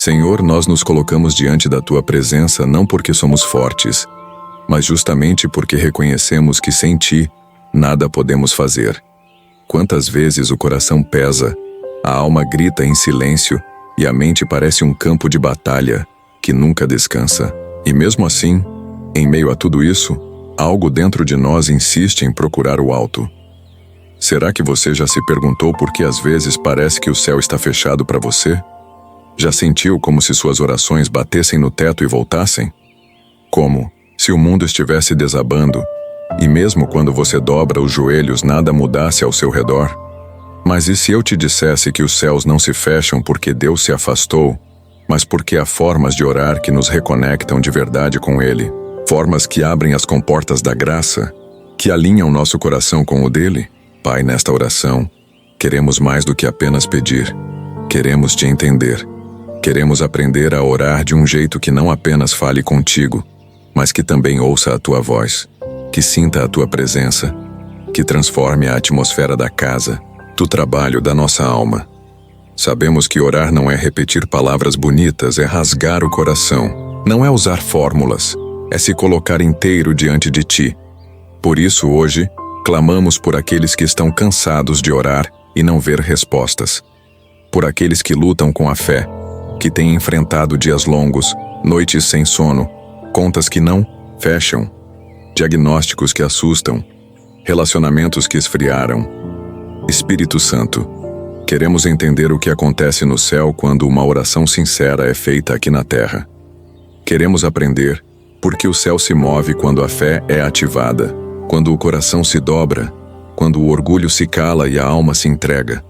Senhor, nós nos colocamos diante da Tua presença não porque somos fortes, mas justamente porque reconhecemos que sem Ti, nada podemos fazer. Quantas vezes o coração pesa, a alma grita em silêncio e a mente parece um campo de batalha que nunca descansa. E mesmo assim, em meio a tudo isso, algo dentro de nós insiste em procurar o alto. Será que você já se perguntou por que às vezes parece que o céu está fechado para você? Já sentiu como se suas orações batessem no teto e voltassem? Como se o mundo estivesse desabando, e mesmo quando você dobra os joelhos nada mudasse ao seu redor? Mas e se eu te dissesse que os céus não se fecham porque Deus se afastou, mas porque há formas de orar que nos reconectam de verdade com Ele? Formas que abrem as comportas da graça, que alinham nosso coração com o dele? Pai, nesta oração, queremos mais do que apenas pedir. Queremos te entender. Queremos aprender a orar de um jeito que não apenas fale contigo, mas que também ouça a tua voz, que sinta a tua presença, que transforme a atmosfera da casa, do trabalho da nossa alma. Sabemos que orar não é repetir palavras bonitas, é rasgar o coração. Não é usar fórmulas, é se colocar inteiro diante de ti. Por isso, hoje, clamamos por aqueles que estão cansados de orar e não ver respostas. Por aqueles que lutam com a fé, que têm enfrentado dias longos, noites sem sono, contas que não fecham, diagnósticos que assustam, relacionamentos que esfriaram. Espírito Santo, queremos entender o que acontece no céu quando uma oração sincera é feita aqui na terra. Queremos aprender porque o céu se move quando a fé é ativada, quando o coração se dobra, quando o orgulho se cala e a alma se entrega.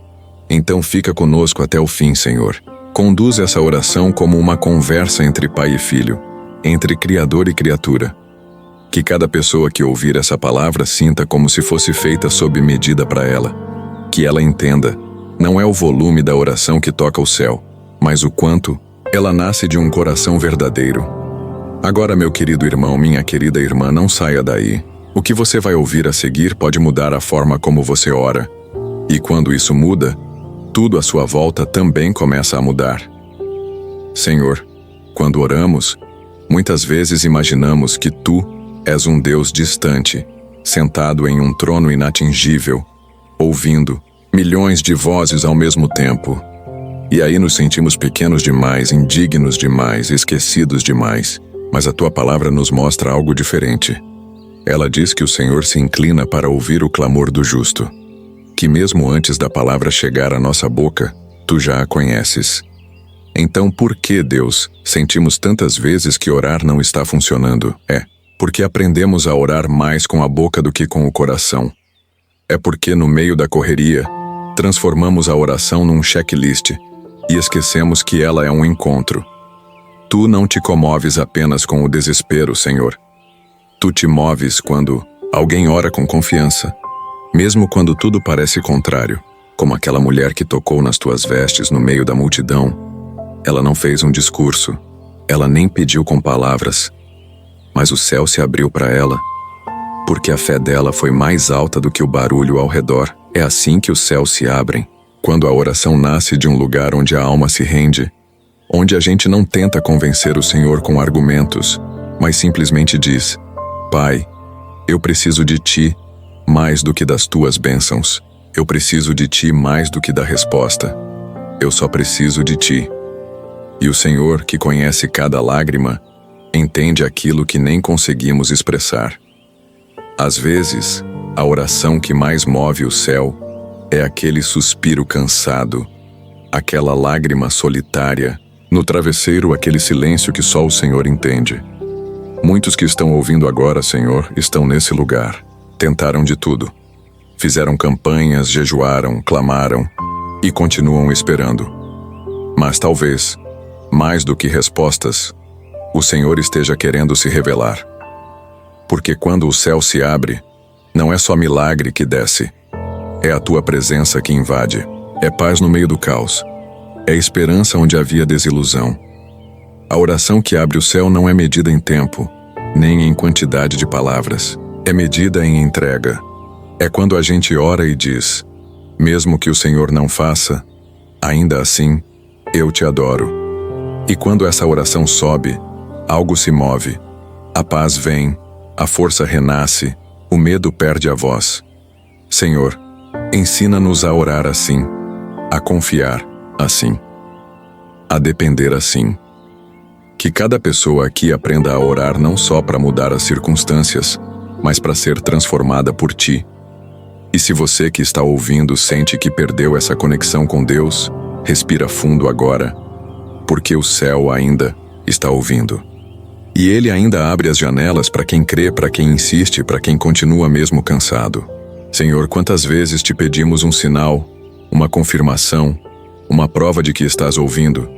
Então fica conosco até o fim, Senhor. Conduz essa oração como uma conversa entre pai e filho, entre criador e criatura. Que cada pessoa que ouvir essa palavra sinta como se fosse feita sob medida para ela. Que ela entenda, não é o volume da oração que toca o céu, mas o quanto ela nasce de um coração verdadeiro. Agora, meu querido irmão, minha querida irmã, não saia daí. O que você vai ouvir a seguir pode mudar a forma como você ora. E quando isso muda, tudo à sua volta também começa a mudar. Senhor, quando oramos, muitas vezes imaginamos que Tu és um Deus distante, sentado em um trono inatingível, ouvindo milhões de vozes ao mesmo tempo. E aí nos sentimos pequenos demais, indignos demais, esquecidos demais. Mas a Tua palavra nos mostra algo diferente. Ela diz que o Senhor se inclina para ouvir o clamor do justo. Que mesmo antes da palavra chegar à nossa boca, Tu já a conheces. Então por que, Deus, sentimos tantas vezes que orar não está funcionando? É porque aprendemos a orar mais com a boca do que com o coração. É porque no meio da correria, transformamos a oração num checklist e esquecemos que ela é um encontro. Tu não te comoves apenas com o desespero, Senhor. Tu te moves quando alguém ora com confiança, mesmo quando tudo parece contrário, como aquela mulher que tocou nas tuas vestes no meio da multidão. Ela não fez um discurso, ela nem pediu com palavras, mas o céu se abriu para ela, porque a fé dela foi mais alta do que o barulho ao redor. É assim que os céus se abrem, quando a oração nasce de um lugar onde a alma se rende, onde a gente não tenta convencer o Senhor com argumentos, mas simplesmente diz: Pai, eu preciso de Ti mais do que das Tuas bênçãos. Eu preciso de Ti mais do que da resposta. Eu só preciso de Ti. E o Senhor, que conhece cada lágrima, entende aquilo que nem conseguimos expressar. Às vezes, a oração que mais move o céu é aquele suspiro cansado, aquela lágrima solitária, no travesseiro aquele silêncio que só o Senhor entende. Muitos que estão ouvindo agora, Senhor, estão nesse lugar. Tentaram de tudo. Fizeram campanhas, jejuaram, clamaram e continuam esperando. Mas talvez, mais do que respostas, o Senhor esteja querendo se revelar. Porque quando o céu se abre, não é só milagre que desce. É a Tua presença que invade. É paz no meio do caos. É esperança onde havia desilusão. A oração que abre o céu não é medida em tempo, nem em quantidade de palavras. É medida em entrega. É quando a gente ora e diz: mesmo que o Senhor não faça, ainda assim, eu te adoro. E quando essa oração sobe, algo se move. A paz vem, a força renasce, o medo perde a voz. Senhor, ensina-nos a orar assim, a confiar assim, a depender assim. Que cada pessoa aqui aprenda a orar não só para mudar as circunstâncias, mas para ser transformada por Ti. E se você que está ouvindo sente que perdeu essa conexão com Deus, respira fundo agora, porque o céu ainda está ouvindo. E Ele ainda abre as janelas para quem crê, para quem insiste, para quem continua mesmo cansado. Senhor, quantas vezes Te pedimos um sinal, uma confirmação, uma prova de que estás ouvindo,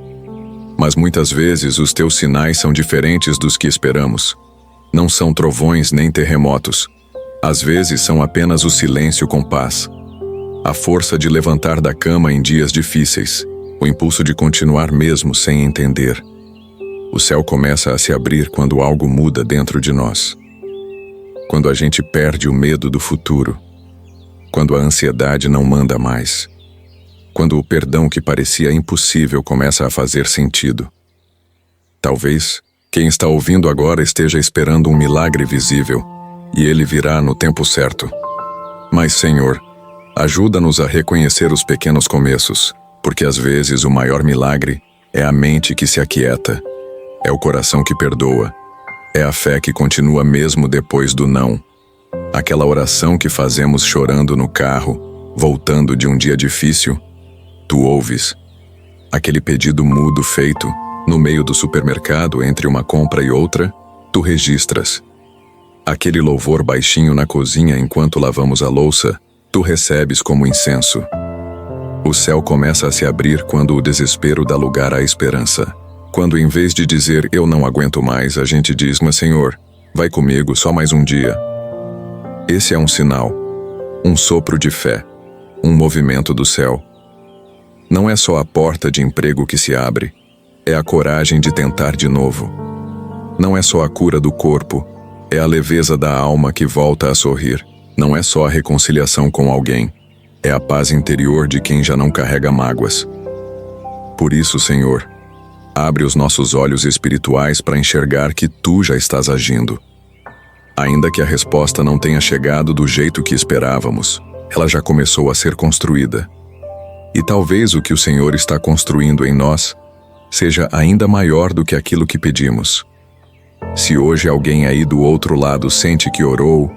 mas muitas vezes os Teus sinais são diferentes dos que esperamos. Não são trovões nem terremotos. Às vezes são apenas o silêncio com paz, a força de levantar da cama em dias difíceis, o impulso de continuar mesmo sem entender. O céu começa a se abrir quando algo muda dentro de nós. Quando a gente perde o medo do futuro. Quando a ansiedade não manda mais. Quando o perdão que parecia impossível começa a fazer sentido. Talvez quem está ouvindo agora esteja esperando um milagre visível, e ele virá no tempo certo. Mas, Senhor, ajuda-nos a reconhecer os pequenos começos, porque às vezes o maior milagre é a mente que se aquieta, é o coração que perdoa, é a fé que continua mesmo depois do não. Aquela oração que fazemos chorando no carro, voltando de um dia difícil, Tu ouves. Aquele pedido mudo feito, no meio do supermercado entre uma compra e outra, Tu registras. Aquele louvor baixinho na cozinha enquanto lavamos a louça, Tu recebes como incenso. O céu começa a se abrir quando o desespero dá lugar à esperança. Quando em vez de dizer eu não aguento mais, a gente diz, mas Senhor, vai comigo só mais um dia. Esse é um sinal, um sopro de fé, um movimento do céu. Não é só a porta de emprego que se abre, é a coragem de tentar de novo. Não é só a cura do corpo, é a leveza da alma que volta a sorrir. Não é só a reconciliação com alguém, é a paz interior de quem já não carrega mágoas. Por isso, Senhor, abre os nossos olhos espirituais para enxergar que Tu já estás agindo. Ainda que a resposta não tenha chegado do jeito que esperávamos, ela já começou a ser construída. E talvez o que o Senhor está construindo em nós seja ainda maior do que aquilo que pedimos. Se hoje alguém aí do outro lado sente que orou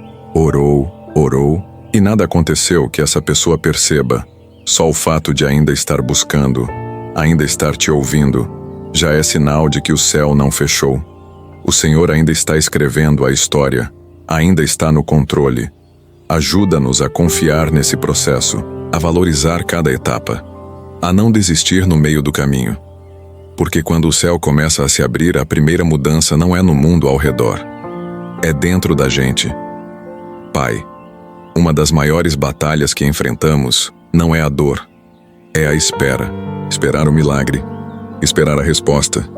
e nada aconteceu, que essa pessoa perceba, só o fato de ainda estar buscando, ainda estar Te ouvindo, já é sinal de que o céu não fechou. O Senhor ainda está escrevendo a história, ainda está no controle. Ajuda-nos a confiar nesse processo, a valorizar cada etapa, a não desistir no meio do caminho. Porque quando o céu começa a se abrir, a primeira mudança não é no mundo ao redor, é dentro da gente. Pai, uma das maiores batalhas que enfrentamos não é a dor, é a espera. Esperar o milagre, esperar a resposta,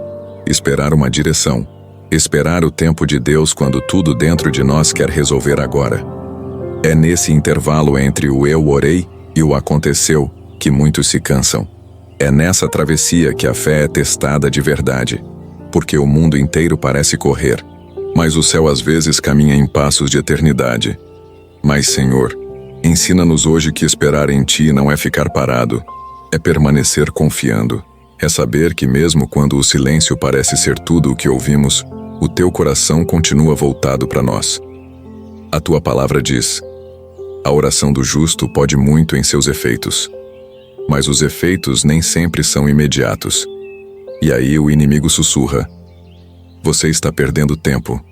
esperar uma direção, esperar o tempo de Deus quando tudo dentro de nós quer resolver agora. É nesse intervalo entre o eu orei e o aconteceu que muitos se cansam. É nessa travessia que a fé é testada de verdade, porque o mundo inteiro parece correr, mas o céu às vezes caminha em passos de eternidade. Mas, Senhor, ensina-nos hoje que esperar em Ti não é ficar parado, é permanecer confiando, é saber que mesmo quando o silêncio parece ser tudo o que ouvimos, o Teu coração continua voltado para nós. A Tua palavra diz: a oração do justo pode muito em seus efeitos, mas os efeitos nem sempre são imediatos. E aí o inimigo sussurra: você está perdendo tempo.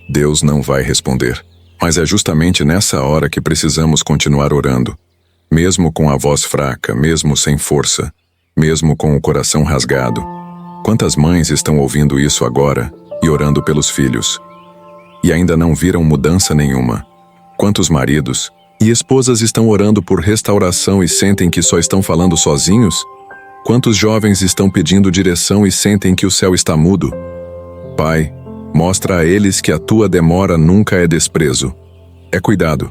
Deus não vai responder. Mas é justamente nessa hora que precisamos continuar orando, mesmo com a voz fraca, mesmo sem força, mesmo com o coração rasgado. Quantas mães estão ouvindo isso agora e orando pelos filhos, e ainda não viram mudança nenhuma? Quantos maridos e esposas estão orando por restauração e sentem que só estão falando sozinhos? Quantos jovens estão pedindo direção e sentem que o céu está mudo? Pai, mostra a eles que a Tua demora nunca é desprezo. É cuidado,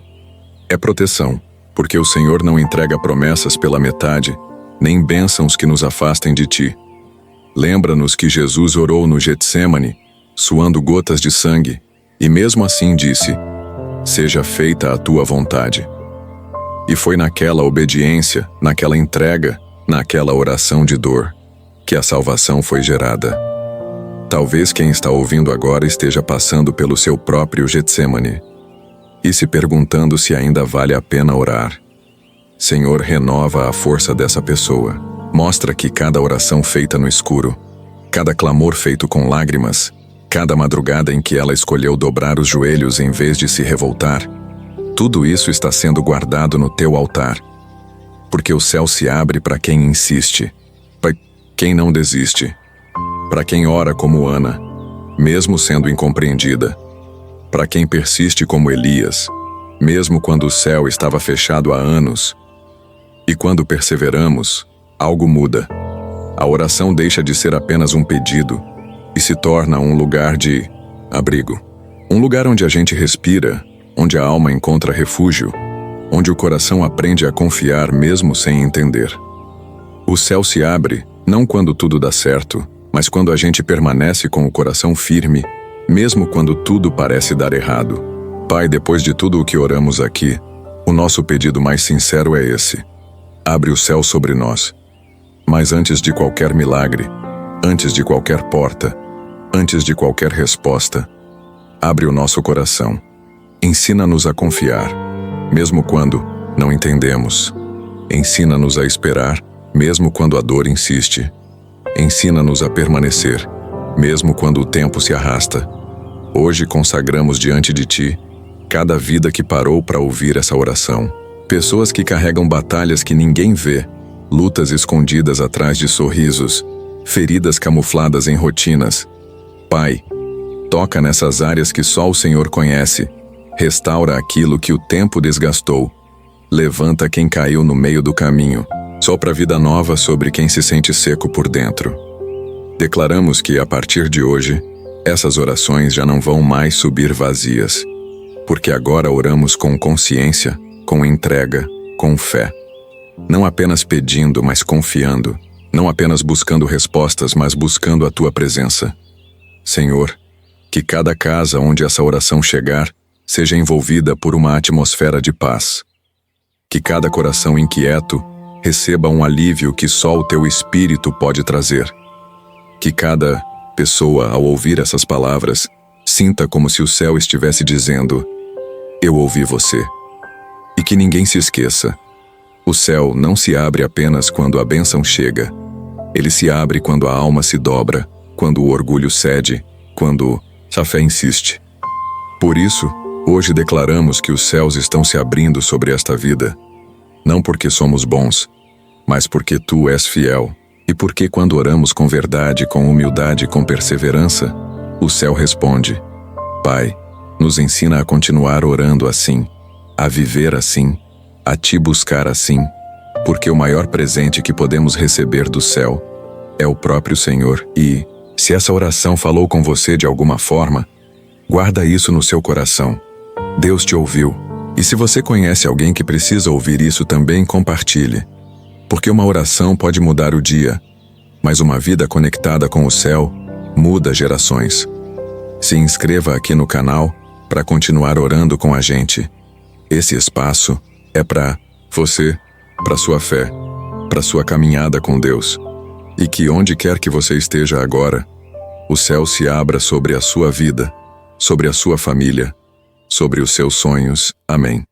é proteção, porque o Senhor não entrega promessas pela metade, nem bênçãos que nos afastem de Ti. Lembra-nos que Jesus orou no Getsêmani, suando gotas de sangue, e mesmo assim disse: seja feita a tua vontade. E foi naquela obediência, naquela entrega, naquela oração de dor, que a salvação foi gerada. Talvez quem está ouvindo agora esteja passando pelo seu próprio Getsêmani e se perguntando se ainda vale a pena orar. Senhor, renova a força dessa pessoa. Mostra que cada oração feita no escuro, cada clamor feito com lágrimas, cada madrugada em que ela escolheu dobrar os joelhos em vez de se revoltar, tudo isso está sendo guardado no teu altar. Porque o céu se abre para quem insiste, para quem não desiste, para quem ora como Ana, mesmo sendo incompreendida, para quem persiste como Elias, mesmo quando o céu estava fechado há anos. E quando perseveramos, algo muda. A oração deixa de ser apenas um pedido e se torna um lugar de abrigo. Um lugar onde a gente respira, onde a alma encontra refúgio, onde o coração aprende a confiar mesmo sem entender. O céu se abre, não quando tudo dá certo, mas quando a gente permanece com o coração firme, mesmo quando tudo parece dar errado. Pai, depois de tudo o que oramos aqui, o nosso pedido mais sincero é esse: abre o céu sobre nós. Mas antes de qualquer milagre, antes de qualquer porta, antes de qualquer resposta, abre o nosso coração. Ensina-nos a confiar, mesmo quando não entendemos. Ensina-nos a esperar, mesmo quando a dor insiste. Ensina-nos a permanecer, mesmo quando o tempo se arrasta. Hoje consagramos diante de Ti cada vida que parou para ouvir essa oração. Pessoas que carregam batalhas que ninguém vê, lutas escondidas atrás de sorrisos, feridas camufladas em rotinas. Pai, toca nessas áreas que só o Senhor conhece. Restaura aquilo que o tempo desgastou. Levanta quem caiu no meio do caminho. Sopra vida nova sobre quem se sente seco por dentro. Declaramos que, a partir de hoje, essas orações já não vão mais subir vazias, porque agora oramos com consciência, com entrega, com fé. Não apenas pedindo, mas confiando. Não apenas buscando respostas, mas buscando a Tua presença. Senhor, que cada casa onde essa oração chegar seja envolvida por uma atmosfera de paz. Que cada coração inquieto receba um alívio que só o Teu Espírito pode trazer. Que cada pessoa, ao ouvir essas palavras, sinta como se o céu estivesse dizendo: eu ouvi você. E que ninguém se esqueça: o céu não se abre apenas quando a bênção chega. Ele se abre quando a alma se dobra, quando o orgulho cede, quando a fé insiste. Por isso, hoje declaramos que os céus estão se abrindo sobre esta vida, não porque somos bons, mas porque Tu és fiel, e porque quando oramos com verdade, com humildade e com perseverança, o céu responde. Pai, nos ensina a continuar orando assim, a viver assim, a Te buscar assim, porque o maior presente que podemos receber do céu é o próprio Senhor. E, se essa oração falou com você de alguma forma, guarda isso no seu coração. Deus te ouviu. E se você conhece alguém que precisa ouvir isso também, compartilhe. Porque uma oração pode mudar o dia, mas uma vida conectada com o céu muda gerações. Se inscreva aqui no canal para continuar orando com a gente. Esse espaço é para você, para sua fé, para sua caminhada com Deus. E que onde quer que você esteja agora, o céu se abra sobre a sua vida, sobre a sua família, sobre os seus sonhos. Amém.